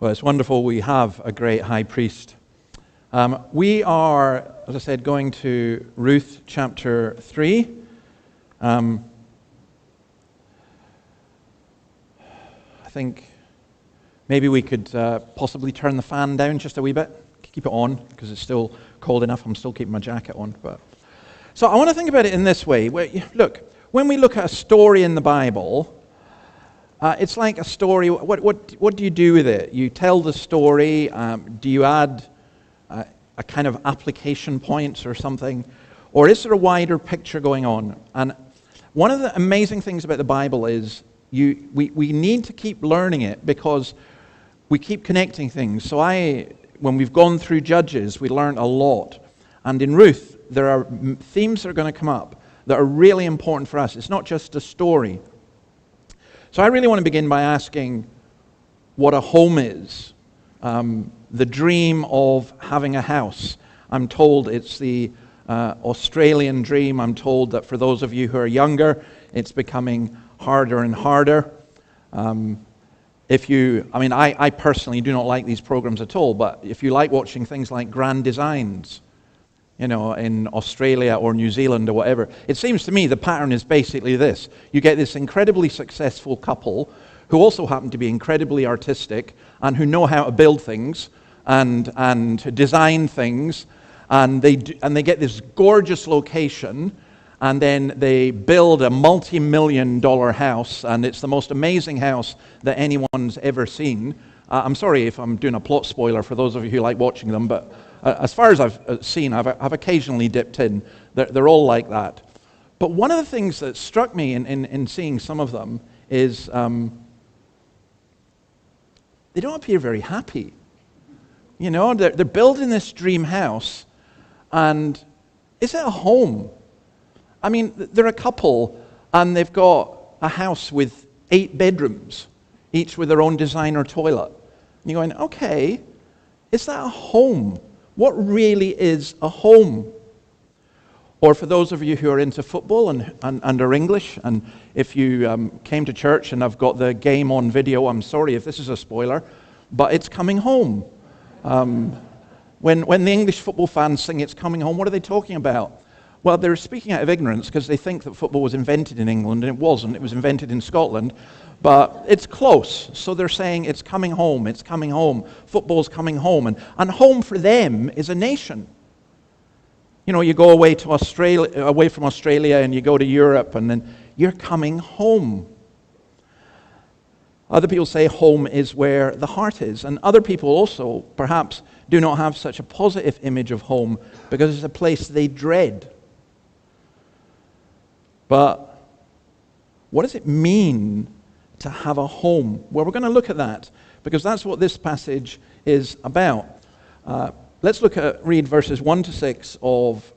Well, it's wonderful we have a great high priest. We are, as I said, going to Ruth chapter 3. I think maybe we could possibly turn the fan down just a wee bit. Keep it on, because it's still cold enough. I'm still keeping my jacket on. So I want to think about it in this way. Look, when we look at a story in the Bible, it's like a story. What do you do with it? You tell the story. Do you add a kind of application points or something? Or is there a wider picture going on? And one of the amazing things about the Bible is we need to keep learning it because we keep connecting things. So when we've gone through Judges, we learned a lot. And in Ruth, there are themes that are going to come up that are really important for us. It's not just a story. So I really want to begin by asking what a home is. The dream of having a house. I'm told it's the Australian dream. I'm told that for those of you who are younger, it's becoming harder and harder. I personally do not like these programs at all, but if you like watching things like Grand Designs, in Australia or New Zealand or whatever, it seems to me the pattern is basically this. You get this incredibly successful couple who also happen to be incredibly artistic and who know how to build things and design things, and they get this gorgeous location, and then they build a multi-million-dollar house, and it's the most amazing house that anyone's ever seen. I'm sorry if I'm doing a plot spoiler for those of you who like watching them, but as far as I've seen, I've occasionally dipped in. They're all like that. But one of the things that struck me in seeing some of them is they don't appear very happy. They're building this dream house, and is it a home? I mean, they're a couple, and they've got a house with 8 bedrooms, each with their own designer toilet. And you're going, okay, is that a home? What really is a home? Or for those of you who are into football and are English, and if you came to church and I've got the game on video, I'm sorry if this is a spoiler, but it's coming home. When the English football fans sing It's Coming Home, what are they talking about? Well, they're speaking out of ignorance because they think that football was invented in England, and it wasn't. It was invented in Scotland. But it's close. So they're saying it's coming home, it's coming home. Football's coming home. And home for them is a nation. You go away from Australia and you go to Europe, and then you're coming home. Other people say home is where the heart is. And other people also, perhaps, do not have such a positive image of home because it's a place they dread. But what does it mean to have a home? Well, we're going to look at that because that's what this passage is about. Let's read verses 1 to 6 of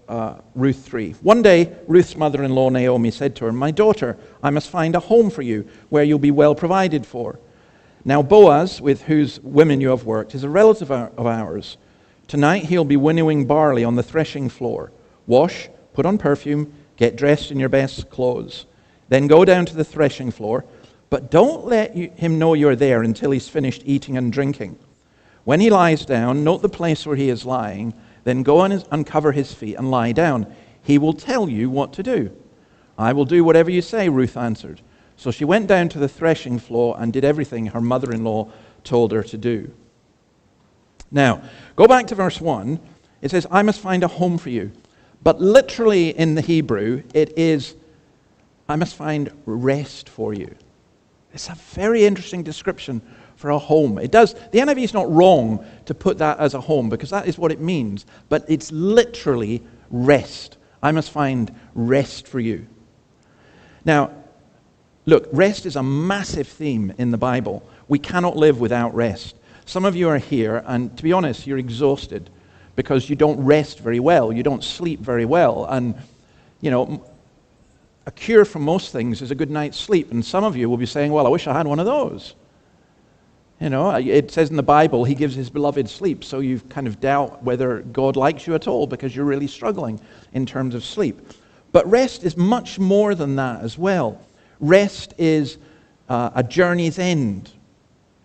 Ruth 3. One day, Ruth's mother-in-law Naomi said to her, "My daughter, I must find a home for you where you'll be well provided for. Now Boaz, with whose women you have worked, is a relative of ours. Tonight he'll be winnowing barley on the threshing floor. Wash, put on perfume, get dressed in your best clothes. Then go down to the threshing floor, but don't let him know you're there until he's finished eating and drinking. When he lies down, note the place where he is lying, then go and uncover his feet and lie down. He will tell you what to do." "I will do whatever you say," Ruth answered. So she went down to the threshing floor and did everything her mother-in-law told her to do. Now, go back to verse 1. It says, "I must find a home for you." But literally in the Hebrew, it is, "I must find rest for you." It's a very interesting description for a home. It does. The NIV is not wrong to put that as a home because that is what it means. But it's literally rest. I must find rest for you. Now, look, rest is a massive theme in the Bible. We cannot live without rest. Some of you are here, and to be honest, you're exhausted because you don't rest very well. You don't sleep very well. And, a cure for most things is a good night's sleep. And some of you will be saying, well, I wish I had one of those. It says in the Bible, he gives his beloved sleep. So you kind of doubt whether God likes you at all because you're really struggling in terms of sleep. But rest is much more than that as well. Rest is a journey's end.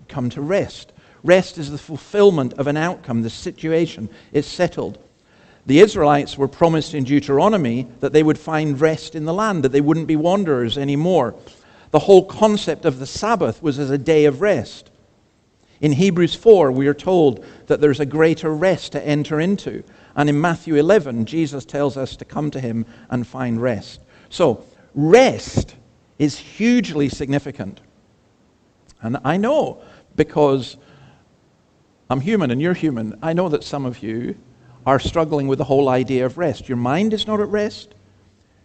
Come to rest. Rest is the fulfillment of an outcome. The situation is settled. The Israelites were promised in Deuteronomy that they would find rest in the land, that they wouldn't be wanderers anymore. The whole concept of the Sabbath was as a day of rest. In Hebrews 4, we are told that there's a greater rest to enter into. And in Matthew 11, Jesus tells us to come to him and find rest. So, rest is hugely significant. And I know, because I'm human and you're human, I know that some of you are struggling with the whole idea of rest. Your mind is not at rest.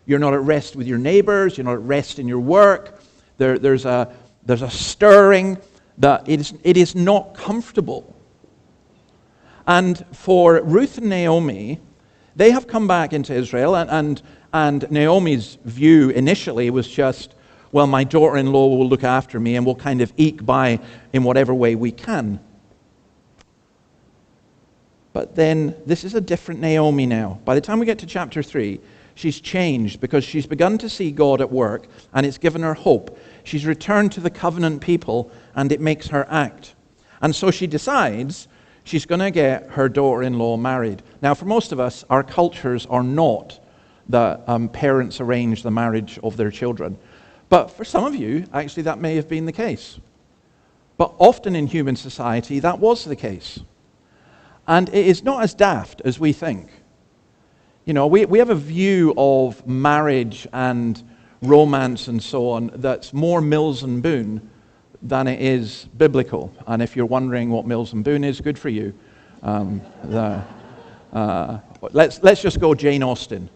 You're not at rest with your neighbors. You're not at rest in your work. There's a stirring that it is not comfortable. And for Ruth and Naomi, they have come back into Israel, and Naomi's view initially was just, well, my daughter-in-law will look after me and we'll kind of eke by in whatever way we can. But then this is a different Naomi now. By the time we get to chapter 3, she's changed because she's begun to see God at work, and it's given her hope. She's returned to the covenant people, and it makes her act. And so she decides she's going to get her daughter-in-law married. Now, for most of us, our cultures are not that parents arrange the marriage of their children. But for some of you, actually, that may have been the case. But often in human society, that was the case. And it is not as daft as we think. You know, we have a view of marriage and romance and so on that's more Mills and Boone than it is biblical. And if you're wondering what Mills and Boone is, good for you. Let's just go Jane Austen.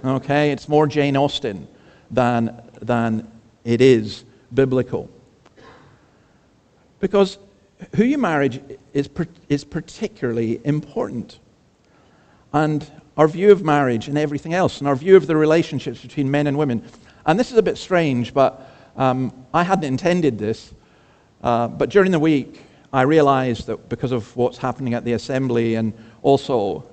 Okay, it's more Jane Austen than it is biblical. Because who you marry is particularly important. And our view of marriage and everything else, and our view of the relationships between men and women. And this is a bit strange, but I hadn't intended this. But during the week, I realized that because of what's happening at the assembly and also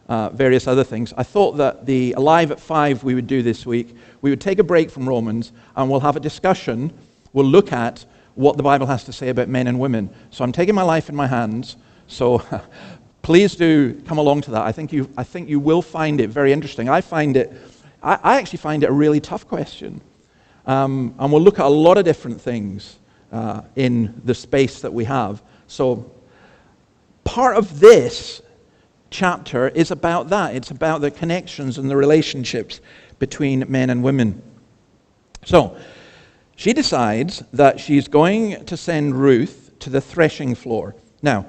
various other things, I thought that the Alive at 5 we would do this week, we would take a break from Romans and we'll have a discussion. We'll look at what the Bible has to say about men and women. So I'm taking my life in my hands. So please do come along to that. I think you will find it very interesting. I actually find it a really tough question. And we'll look at a lot of different things in the space that we have. So part of this chapter is about that. It's about the connections and the relationships between men and women. So she decides that she's going to send Ruth to the threshing floor. Now,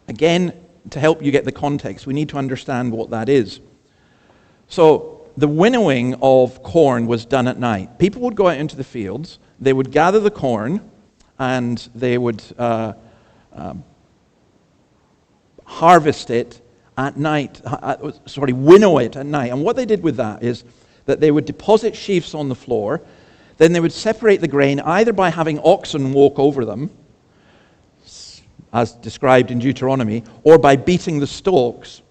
again, to help you get the context, we need to understand what that is. So the winnowing of corn was done at night. People would go out into the fields, they would gather the corn, and they would harvest it at night, winnow it at night. And what they did with that is that they would deposit sheaves on the floor, then they would separate the grain either by having oxen walk over them, as described in Deuteronomy, or by beating the stalks.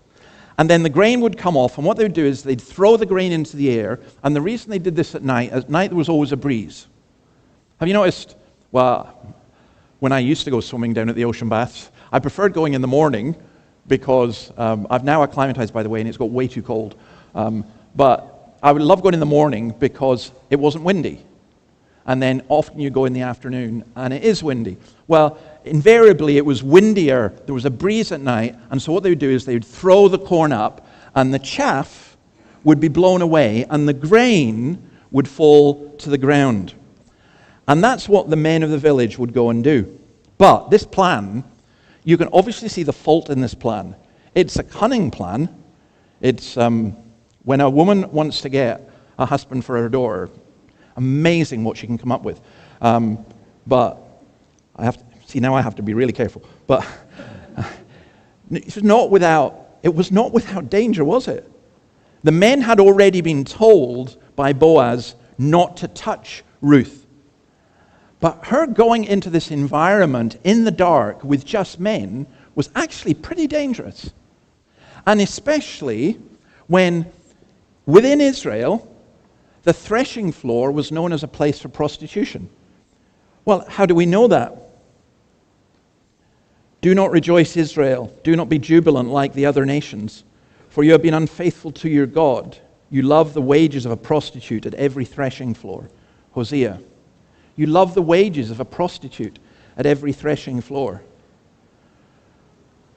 And then the grain would come off, and what they would do is they'd throw the grain into the air, and the reason they did this at night there was always a breeze. Have you noticed, well, when I used to go swimming down at the ocean baths, I preferred going in the morning because I've now acclimatized, by the way, and it's got way too cold. But I would love going in the morning because it wasn't windy. And then often you go in the afternoon, and it is windy. Well, invariably it was windier. There was a breeze at night, and so what they would do is they would throw the corn up, and the chaff would be blown away, and the grain would fall to the ground. And that's what the men of the village would go and do. But this plan, you can obviously see the fault in this plan. It's a cunning plan. It's when a woman wants to get a husband for her daughter, amazing what she can come up with. But now I have to be really careful. But it was not without danger, was it? The men had already been told by Boaz not to touch Ruth. But her going into this environment in the dark with just men was actually pretty dangerous. And especially when within Israel, the threshing floor was known as a place for prostitution. Well, how do we know that? Do not rejoice, Israel. Do not be jubilant like the other nations, for you have been unfaithful to your God. You love the wages of a prostitute at every threshing floor. Hosea. You love the wages of a prostitute at every threshing floor.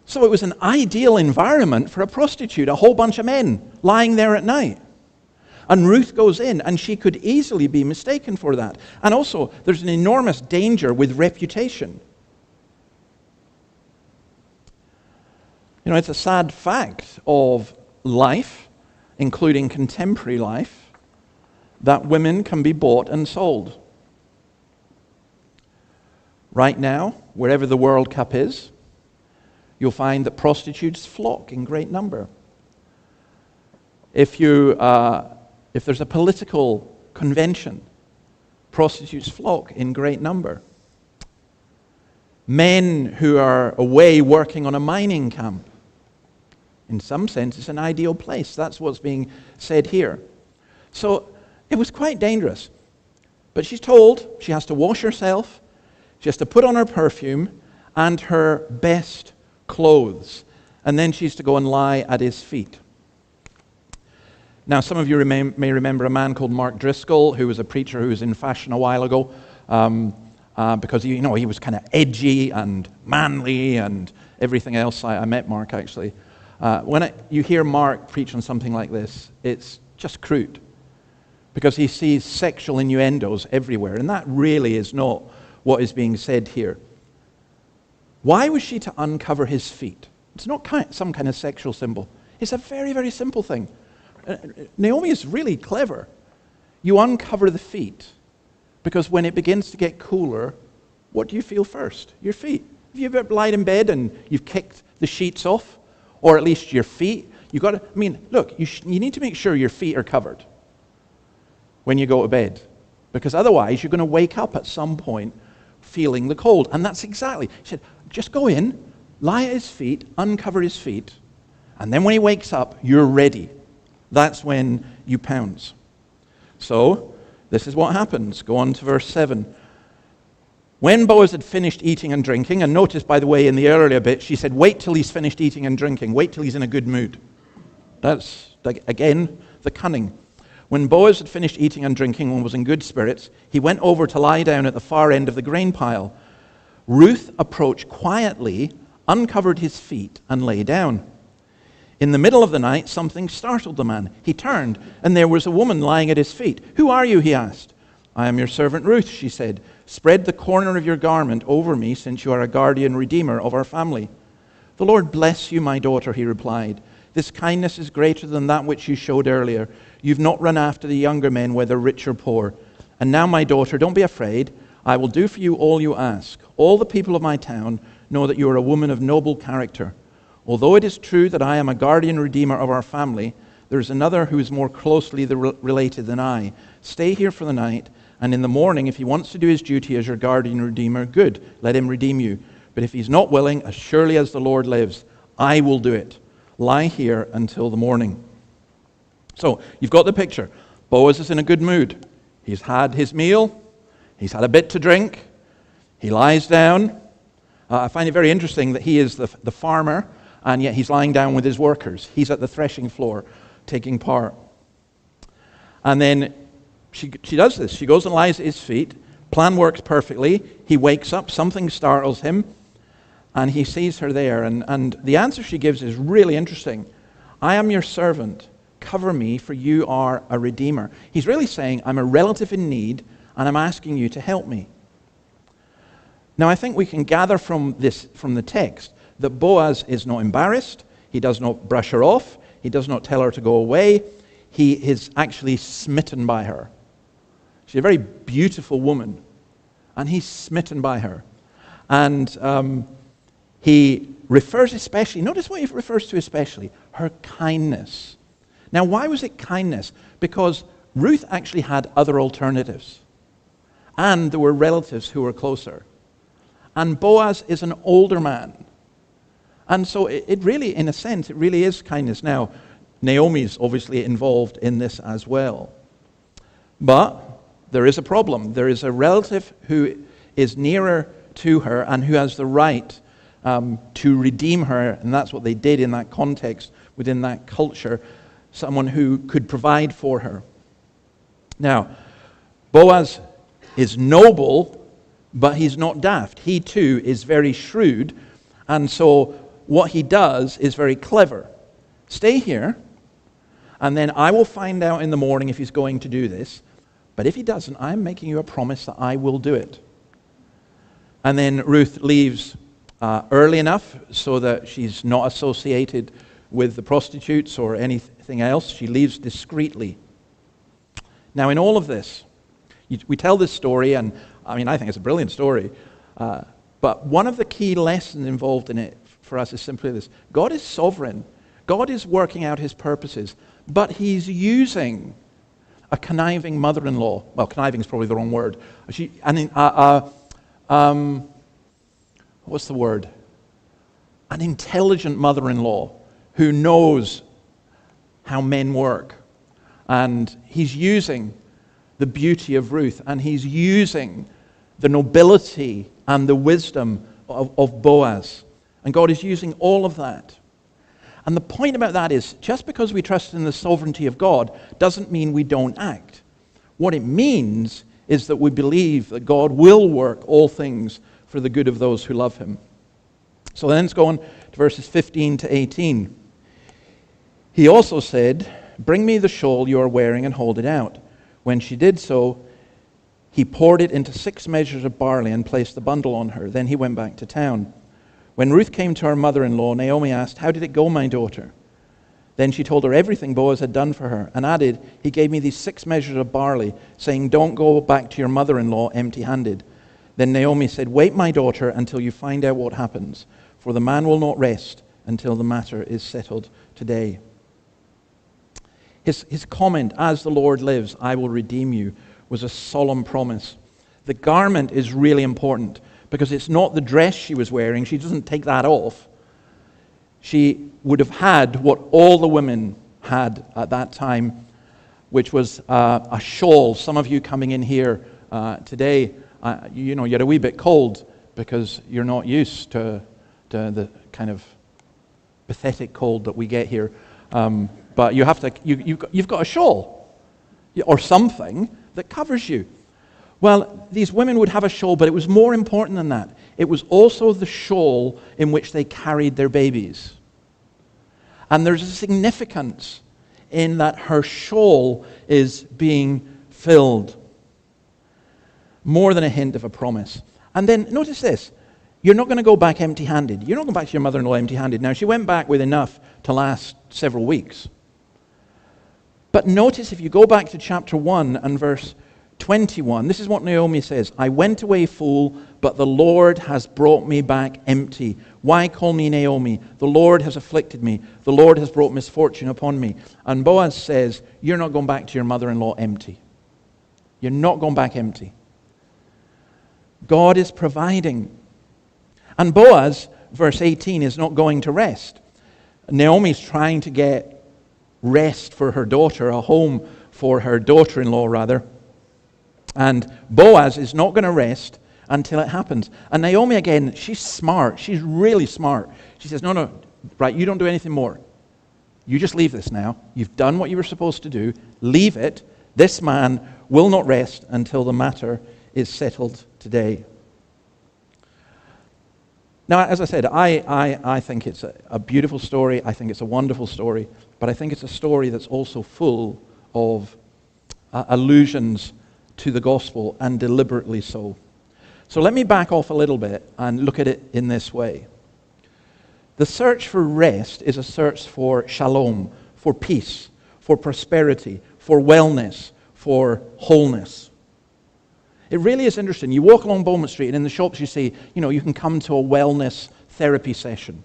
So it was an ideal environment for a prostitute, a whole bunch of men lying there at night. And Ruth goes in, and she could easily be mistaken for that. And also, there's an enormous danger with reputation. You know, it's a sad fact of life, including contemporary life, that women can be bought and sold. Right now, wherever the World Cup is, you'll find that prostitutes flock in great number. If there's a political convention, prostitutes flock in great number. Men who are away working on a mining camp, in some sense, it's an ideal place. That's what's being said here. So it was quite dangerous. But she's told she has to wash herself, she has to put on her perfume and her best clothes, and then she's to go and lie at his feet. Now, some of you may remember a man called Mark Driscoll, who was a preacher who was in fashion a while ago, because he was kind of edgy and manly and everything else. I met Mark, actually. When you hear Mark preach on something like this, it's just crude, because he sees sexual innuendos everywhere, and that really is not what is being said here. Why was she to uncover his feet? It's not some kind of sexual symbol. It's a very, very simple thing. Naomi is really clever. You uncover the feet, because when it begins to get cooler, what do you feel first? Your feet. Have you ever lied in bed and you've kicked the sheets off? Or at least your feet? Look, you need to make sure your feet are covered when you go to bed, because otherwise you're going to wake up at some point feeling the cold. And that's exactly, she said, just go in, lie at his feet, uncover his feet, and then when he wakes up, you're ready. That's when you pounce. So, this is what happens. Go on to verse 7. When Boaz had finished eating and drinking, and notice, by the way, in the earlier bit, she said, wait till he's finished eating and drinking. Wait till he's in a good mood. That's, again, the cunning. When Boaz had finished eating and drinking and was in good spirits, he went over to lie down at the far end of the grain pile. Ruth approached quietly, uncovered his feet, and lay down. In the middle of the night, something startled the man. He turned, and there was a woman lying at his feet. Who are you? He asked. I am your servant Ruth, she said. Spread the corner of your garment over me, since you are a guardian redeemer of our family. The Lord bless you, my daughter, he replied. This kindness is greater than that which you showed earlier. You've not run after the younger men, whether rich or poor. And now, my daughter, don't be afraid. I will do for you all you ask. All the people of my town know that you are a woman of noble character. Although it is true that I am a guardian redeemer of our family, there is another who is more closely related than I. Stay here for the night, and in the morning, if he wants to do his duty as your guardian redeemer, good, let him redeem you. But if he's not willing, as surely as the Lord lives, I will do it. Lie here until the morning. So, you've got the picture. Boaz is in a good mood. He's had his meal. He's had a bit to drink. He lies down. I find it very interesting that he is the farmer, and yet he's lying down with his workers. He's at the threshing floor taking part. And then she does this. She goes and lies at his feet. Plan works perfectly. He wakes up. Something startles him. And he sees her there. And the answer she gives is really interesting. I am your servant. Cover me, for you are a redeemer. He's really saying, I'm a relative in need, and I'm asking you to help me. Now, I think we can gather from the text, that Boaz is not embarrassed. He does not brush her off. He does not tell her to go away. He is actually smitten by her. She's a very beautiful woman, and he's smitten by her. And he refers especially, notice what he refers to especially, her kindness. Now, why was it kindness? Because Ruth actually had other alternatives. And there were relatives who were closer. And Boaz is an older man. And so it really, in a sense, it really is kindness. Now, Naomi's obviously involved in this as well. But there is a problem. There is a relative who is nearer to her and who has the right to redeem her, and that's what they did in that context, within that culture, someone who could provide for her. Now, Boaz is noble, but he's not daft. He too is very shrewd, and so what he does is very clever. Stay here, and then I will find out in the morning if he's going to do this, but if he doesn't, I'm making you a promise that I will do it. And then Ruth leaves early enough so that she's not associated with the prostitutes or anything else. She leaves discreetly. Now, in all of this, we tell this story, and I think it's a brilliant story, but one of the key lessons involved in it for us is simply this. God is sovereign. God is working out his purposes, but he's using a conniving mother-in-law. Well, conniving is probably the wrong word. What's the word? An intelligent mother-in-law who knows how men work. And he's using the beauty of Ruth, and he's using the nobility and the wisdom of Boaz. And God is using all of that. And the point about that is, just because we trust in the sovereignty of God doesn't mean we don't act. What it means is that we believe that God will work all things for the good of those who love him. So then let's go on to verses 15 to 18. He also said, "Bring me the shawl you are wearing and hold it out." When she did so, he poured it into 6 measures of barley and placed the bundle on her. Then he went back to town. When Ruth came to her mother-in-law, Naomi asked, "How did it go, my daughter?" Then she told her everything Boaz had done for her, and added, "He gave me these 6 measures of barley, saying, 'Don't go back to your mother-in-law empty-handed.' Then Naomi said, 'Wait, my daughter, until you find out what happens, for the man will not rest until the matter is settled today.'" His comment, "As the Lord lives, I will redeem you," was a solemn promise. The garment is really important, because it's not the dress she was wearing. She doesn't take that off. She would have had what all the women had at that time, which was a shawl. Some of you coming in here today, you're a wee bit cold because you're not used to the kind of pathetic cold that we get here. But you've got a shawl or something that covers you. Well, these women would have a shawl, but it was more important than that. It was also the shawl in which they carried their babies. And there's a significance in that her shawl is being filled. More than a hint of a promise. And then notice this. You're not going to go back empty-handed. You're not going back to your mother-in-law empty-handed. Now, she went back with enough to last several weeks. But notice if you go back to chapter 1 and verse 21, this is what Naomi says. "I went away full, but the Lord has brought me back empty. Why call me Naomi? The Lord has afflicted me. The Lord has brought misfortune upon me." And Boaz says, "You're not going back to your mother-in-law empty. You're not going back empty." God is providing. And Boaz, verse 18, is not going to rest. Naomi's trying to get rest for her daughter, a home for her daughter-in-law, rather. And Boaz is not going to rest until it happens. And Naomi, again, she's smart. She's really smart. She says, no, right, you don't do anything more. You just leave this now. You've done what you were supposed to do. Leave it. This man will not rest until the matter is settled today. Now, as I said, I think it's a beautiful story. I think it's a wonderful story. But I think it's a story that's also full of allusions to the gospel, and deliberately so. So let me back off a little bit and look at it in this way. The search for rest is a search for shalom, for peace, for prosperity, for wellness, for wholeness. It really is interesting. You walk along Beaumont Street and in the shops you see, you can come to a wellness therapy session.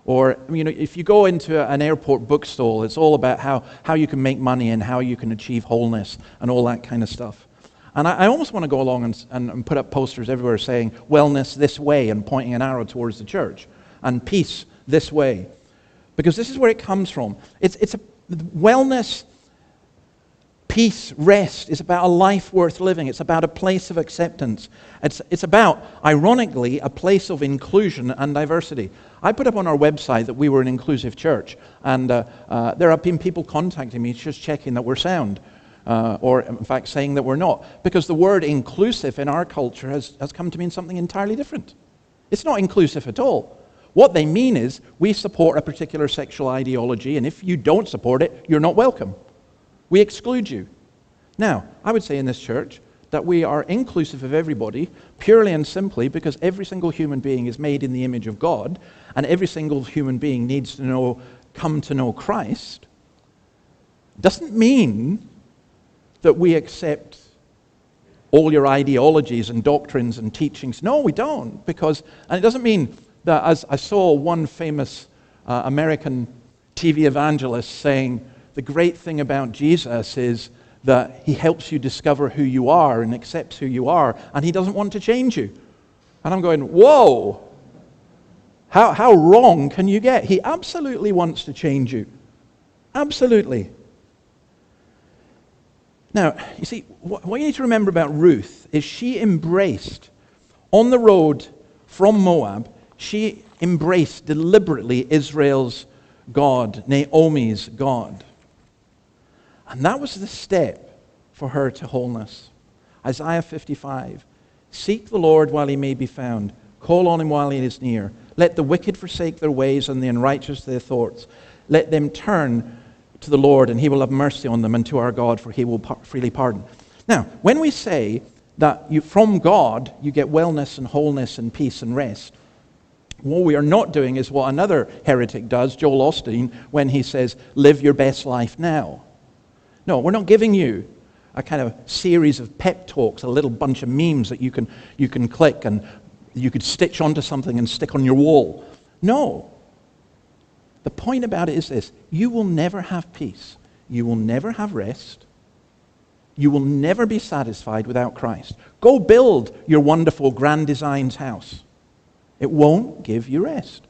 Or, if you go into an airport bookstall, it's all about how you can make money and how you can achieve wholeness and all that kind of stuff. And I almost want to go along and put up posters everywhere saying, wellness this way, and pointing an arrow towards the church, and peace this way. Because this is where it comes from. It's wellness Peace, rest is about a life worth living. It's about a place of acceptance. It's about, ironically, a place of inclusion and diversity. I put up on our website that we were an inclusive church, and there have been people contacting me just checking that we're sound, or in fact saying that we're not, because the word inclusive in our culture has come to mean something entirely different. It's not inclusive at all. What they mean is we support a particular sexual ideology, and if you don't support it, you're not welcome. We exclude you. Now, I would say in this church that we are inclusive of everybody purely and simply because every single human being is made in the image of God, and every single human being needs to come to know Christ. Doesn't mean that we accept all your ideologies and doctrines and teachings. No, we don't. And it doesn't mean that, as I saw one famous American TV evangelist saying, the great thing about Jesus is that he helps you discover who you are and accepts who you are, and he doesn't want to change you. And I'm going, whoa! How wrong can you get? He absolutely wants to change you. Absolutely. Now, you see, what you need to remember about Ruth is she embraced, on the road from Moab, she embraced deliberately Israel's God, Naomi's God. And that was the step for her to wholeness. Isaiah 55, seek the Lord while he may be found. Call on him while he is near. Let the wicked forsake their ways and the unrighteous their thoughts. Let them turn to the Lord and he will have mercy on them, and to our God, for he will freely pardon. Now, when we say that from God you get wellness and wholeness and peace and rest, what we are not doing is what another heretic does, Joel Osteen, when he says, live your best life now. No, we're not giving you a kind of series of pep talks, a little bunch of memes that you can click and you could stitch onto something and stick on your wall. No. The point about it is this: you will never have peace. You will never have rest. You will never be satisfied without Christ. Go build your wonderful Grand Designs house. It won't give you rest.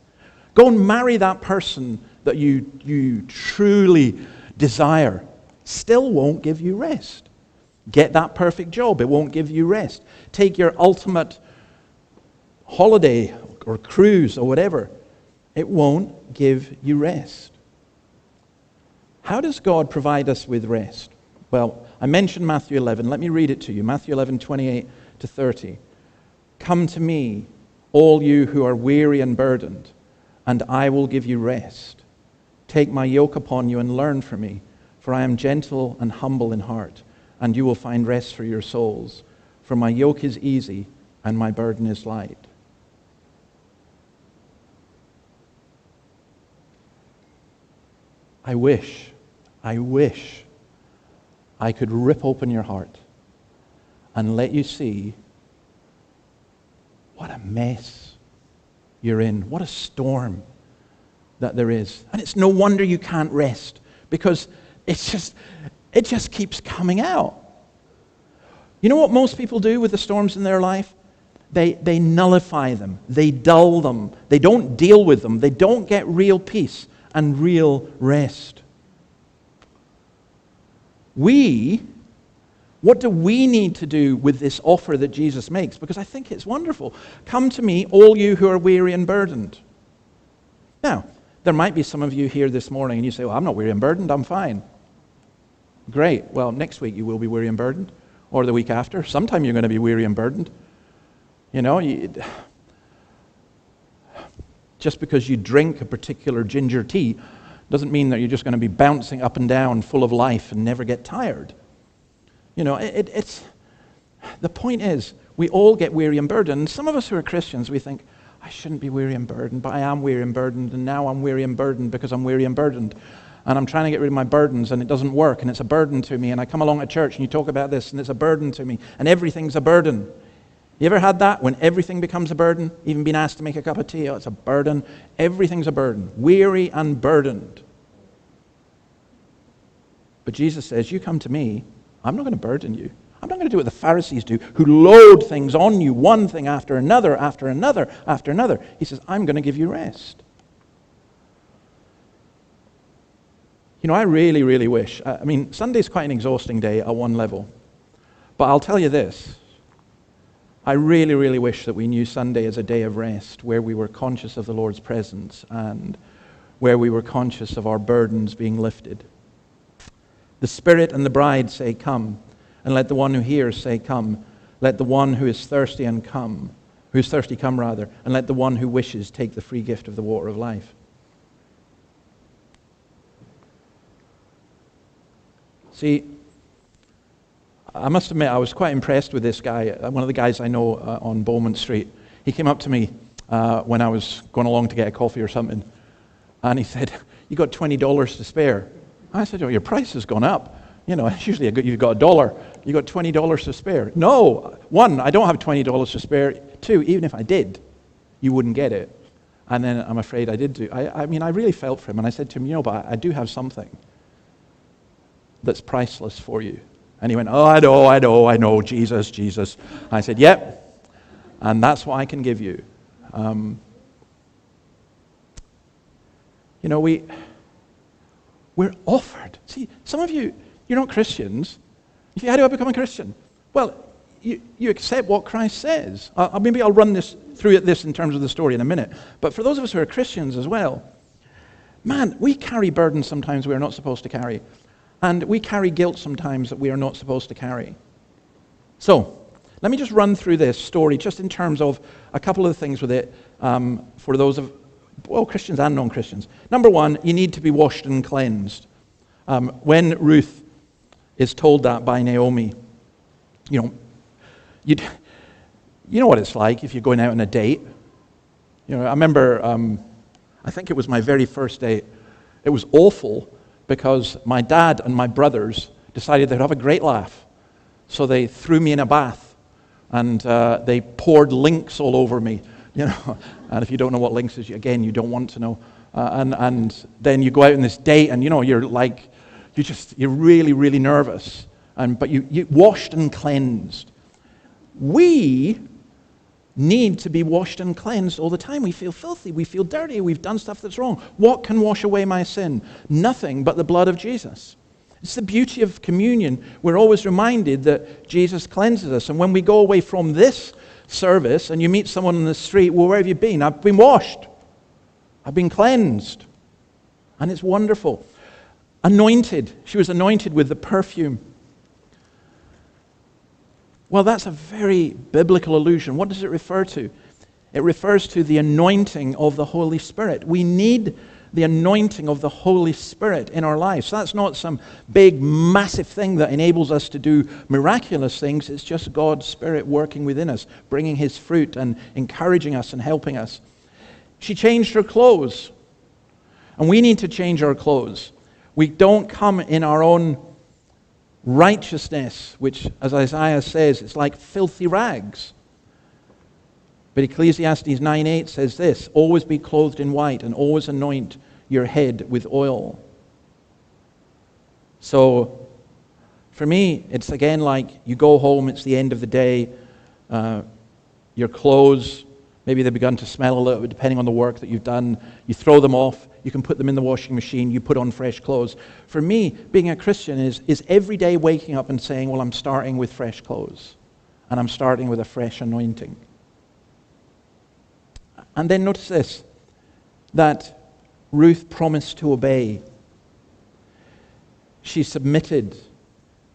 Go and marry that person that you truly desire. Still won't give you rest. Get that perfect job. It won't give you rest. Take your ultimate holiday or cruise or whatever. It won't give you rest. How does God provide us with rest? Well, I mentioned Matthew 11. Let me read it to you. Matthew 11, 28 to 30. Come to me, all you who are weary and burdened, and I will give you rest. Take my yoke upon you and learn from me, for I am gentle and humble in heart, and you will find rest for your souls. For my yoke is easy and my burden is light. I wish I could rip open your heart and let you see what a mess you're in, what a storm that there is. And it's no wonder you can't rest, because it just keeps coming out. You know what most people do with the storms in their life? They nullify them. They dull them. They don't deal with them. They don't get real peace and real rest. What do we need to do with this offer that Jesus makes? Because I think it's wonderful. Come to me, all you who are weary and burdened. Now, there might be some of you here this morning and you say, well, I'm not weary and burdened, I'm fine. Great. Well, next week you will be weary and burdened, or the week after. Sometime you're going to be weary and burdened. You know, just because you drink a particular ginger tea doesn't mean that you're just going to be bouncing up and down full of life and never get tired. You know, the point is, we all get weary and burdened. Some of us who are Christians, we think, I shouldn't be weary and burdened, but I am weary and burdened, and now I'm weary and burdened because I'm weary and burdened. And I'm trying to get rid of my burdens, and it doesn't work, and it's a burden to me. And I come along at church, and you talk about this, and it's a burden to me, and everything's a burden. You ever had that, when everything becomes a burden? Even being asked to make a cup of tea, oh, it's a burden. Everything's a burden. Weary and burdened. But Jesus says, you come to me, I'm not going to burden you. I'm not going to do what the Pharisees do, who load things on you, one thing after another, after another, after another. He says, I'm going to give you rest. I really, really wish. I mean, Sunday's quite an exhausting day at one level. But I'll tell you this. I really, really wish that we knew Sunday as a day of rest, where we were conscious of the Lord's presence and where we were conscious of our burdens being lifted. The Spirit and the bride say, "Come," and let the one who hears say, "Come." Let the one who is thirsty come, and let the one who wishes take the free gift of the water of life. See, I must admit, I was quite impressed with this guy, one of the guys I know on Bowman Street. He came up to me when I was going along to get a coffee or something, and he said, "You got $20 to spare?" I said, "Oh, your price has gone up. It's usually you've got $1. You got $20 to spare." "No, one, I don't have $20 to spare. Two, even if I did, you wouldn't get it." And then I'm afraid I did do. I really felt for him, and I said to him, "But I do have something that's priceless for you." And he went, "Oh, I know, Jesus. I said, "Yep, and that's what I can give you." We're offered. See, some of you, you're not Christians. You think, "How do I become a Christian?" Well, you accept what Christ says. Maybe I'll run through this in terms of the story in a minute. But for those of us who are Christians as well, man, we carry burdens sometimes we are not supposed to carry. And we carry guilt sometimes that we are not supposed to carry. So, let me just run through this story just in terms of a couple of things with it for those of, Christians and non-Christians. Number one, you need to be washed and cleansed. When Ruth is told that by Naomi, you know what it's like if you're going out on a date. I remember, I think it was my very first date. It was awful because my dad and my brothers decided they'd have a great laugh. So they threw me in a bath and they poured Lynx all over me. And if you don't know what Lynx is, again, you don't want to know. And then you go out on this date and, you're like, you're really, really nervous. But you washed and cleansed. We need to be washed and cleansed all the time. We feel filthy. We feel dirty. We've done stuff that's wrong. What can wash away my sin? Nothing but the blood of Jesus. It's the beauty of communion. We're always reminded that Jesus cleanses us. And when we go away from this service and you meet someone on the street, "Well, where have you been?" "I've been washed. I've been cleansed." And it's wonderful. Anointed. She was anointed with the perfume. Well, that's a very biblical allusion. What does it refer to? It refers to the anointing of the Holy Spirit. We need the anointing of the Holy Spirit in our lives. So that's not some big, massive thing that enables us to do miraculous things. It's just God's Spirit working within us, bringing His fruit and encouraging us and helping us. She changed her clothes. And we need to change our clothes. We don't come in our own righteousness, which, as Isaiah says, it's like filthy rags. But Ecclesiastes 9:8 says this, "Always be clothed in white and always anoint your head with oil." So, for me, it's again like you go home, it's the end of the day, your clothes, maybe they've begun to smell a little bit depending on the work that you've done. You throw them off. You can put them in the washing machine. You put on fresh clothes. For me, being a Christian is every day waking up and saying, "Well, I'm starting with fresh clothes. And I'm starting with a fresh anointing." And then notice this, that Ruth promised to obey. She submitted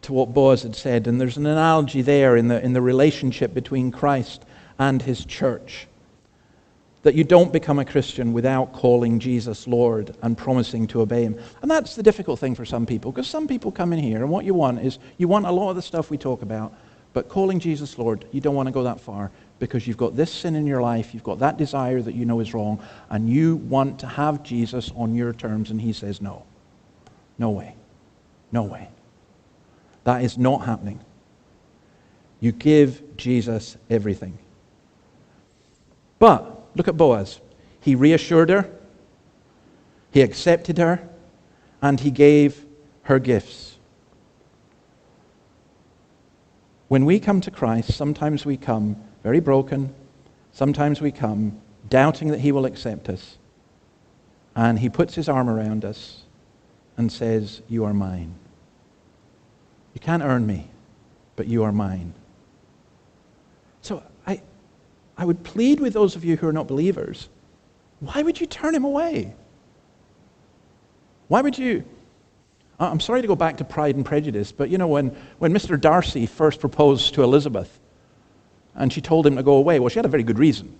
to what Boaz had said. And there's an analogy there in the relationship between Christ and His church. That you don't become a Christian without calling Jesus Lord and promising to obey Him. And that's the difficult thing for some people, because some people come in here and what you want is, you want a lot of the stuff we talk about, but calling Jesus Lord, you don't want to go that far because you've got this sin in your life, you've got that desire that you know is wrong, and you want to have Jesus on your terms, and He says no. No way. No way. That is not happening. You give Jesus everything. But look at Boaz. He reassured her, he accepted her, and he gave her gifts. When we come to Christ, sometimes we come very broken, sometimes we come doubting that He will accept us, and He puts His arm around us, and says, you are mine. You can't earn me, but you are mine. So I would plead with those of you who are not believers, why would you turn him away? Why would you? I'm sorry to go back to Pride and Prejudice, but you know, when Mr. Darcy first proposed to Elizabeth and she told him to go away, well, she had a very good reason.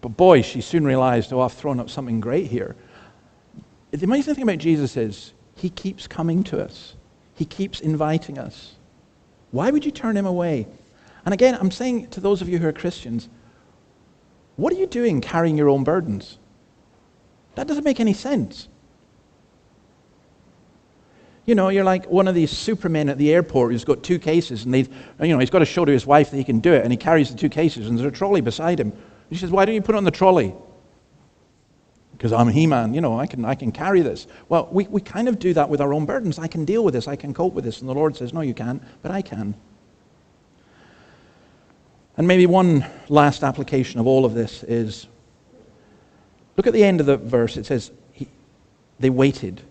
But boy, she soon realized, oh, I've thrown up something great here. The amazing thing about Jesus is he keeps coming to us. He keeps inviting us. Why would you turn him away? And again, I'm saying to those of you who are Christians, what are you doing carrying your own burdens? That doesn't make any sense. You know, you're like one of these supermen at the airport who's got 2 cases, and he's got to show to his wife that he can do it, and he carries the 2 cases, and there's a trolley beside him. He says, why don't you put it on the trolley? Because I'm He-Man, I can carry this. Well, we kind of do that with our own burdens. I can deal with this, I can cope with this. And the Lord says, no, you can't, but I can. And maybe one last application of all of this is, look at the end of the verse. It says, they waited.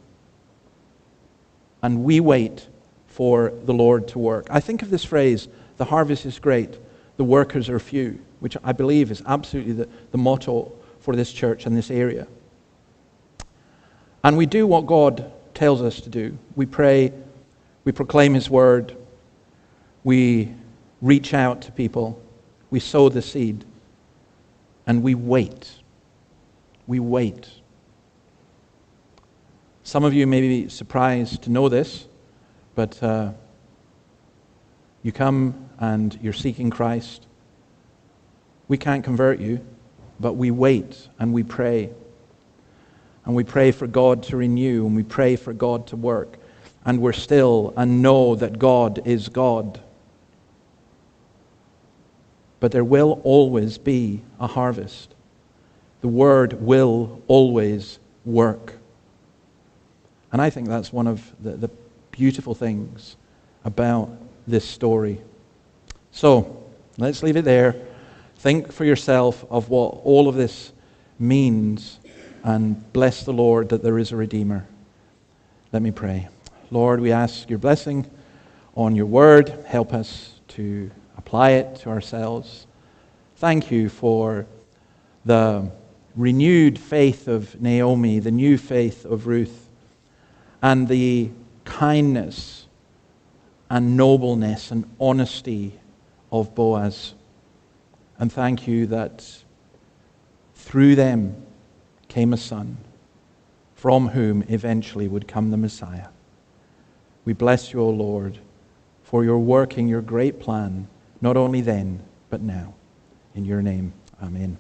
And we wait for the Lord to work. I think of this phrase, the harvest is great, the workers are few, which I believe is absolutely the motto for this church and this area. And we do what God tells us to do. We pray, we proclaim his word, we reach out to people, we sow the seed, and we wait. We wait. Some of you may be surprised to know this, but you come and you're seeking Christ. We can't convert you, but we wait and we pray. And we pray for God to renew, and we pray for God to work. And we're still and know that God is God. But there will always be a harvest. The word will always work. And I think that's one of the beautiful things about this story. So, let's leave it there. Think for yourself of what all of this means, and bless the Lord that there is a Redeemer. Let me pray. Lord, we ask your blessing on your word. Help us to apply it to ourselves. Thank you for the renewed faith of Naomi, the new faith of Ruth, and the kindness and nobleness and honesty of Boaz. And thank you that through them came a son, from whom eventually would come the Messiah. We bless you, O Lord, for your working your great plan, not only then, but now. In your name, amen.